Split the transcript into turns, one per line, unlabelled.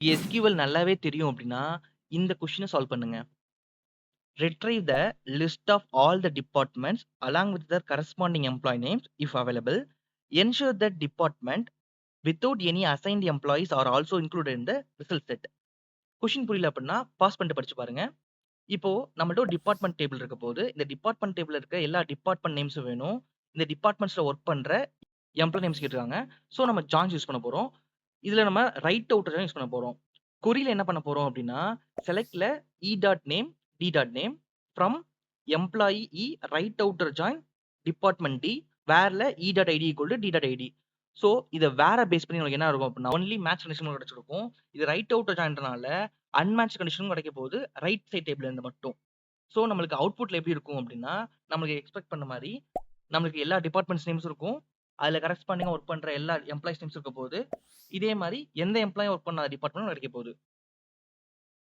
SQL நல்லாவே தெரியும் அப்படின்னா, இந்த கொஸ்டின சால்வ் பண்ணுங்க. Retrieve the list of all the departments along with their corresponding employee names if available. Ensure that department without any assigned employees are also included in the result set. Question புரியல அப்படின்னா, pass பண்ணிட்டு படிச்சு பாருங்க. இப்போ நம்மள்ட்ட ஒரு department table இருக்க போது, இந்த டிபார்ட்மெண்ட் டேபிள்ல இருக்க எல்லா டிபார்ட்மெண்ட் நேம்ஸும் வேணும். இந்த டிபார்ட்மெண்ட்ஸ்ல ஒர்க் பண்ற எம்ப்ளாயி நேம்ஸ் கேட்டிருக்காங்க. ஸோ நம்ம ஜாயின்ஸ் யூஸ் பண்ண போறோம். இதுல நம்ம ரைட் அவுட்டர் ஜாயின் யூஸ் பண்ண போறோம். கொரியில என்ன பண்ண போறோம் அப்படின்னா, செலக்ட்ல E dot name, D dot name from employee E right outer join department D வேர்ல E dot ID equal to D dot ID. So இத வேற பேஸ் பண்ணி உங்களுக்கு என்ன இருக்கும் அப்படின்னா, ஒன்லி மேட்ச் கண்டிஷன் கிடைச்சிருக்கும். இது ரைட் அவுட்டர் ஜாயின்றனால அன்மேட்ச் கண்டிஷனும் கிடைக்க போகுது ரைட் சைட் டேபிள்ல இருந்து மட்டும். ஸோ நம்மளுக்கு அவுட்புட்ல எப்படி இருக்கும் அப்படின்னா, நம்மளுக்கு எக்ஸ்பெக்ட் பண்ண மாரி நம்மளுக்கு எல்லா டிபார்ட்மெண்ட்ஸ் நேம்ஸ் இருக்கும். அதுல கரஸ்பாண்டிங்கா ஒர்க் பண்ற எல்லா எம்ப்ளாயீஸ் நேம்ஸ் இருக்க போகுது. இதே மாரி எந்த எம்ப்ளாயி ஒர்க் பண்ண டிபார்ட்மெண்ட் கிடைக்க போகுது.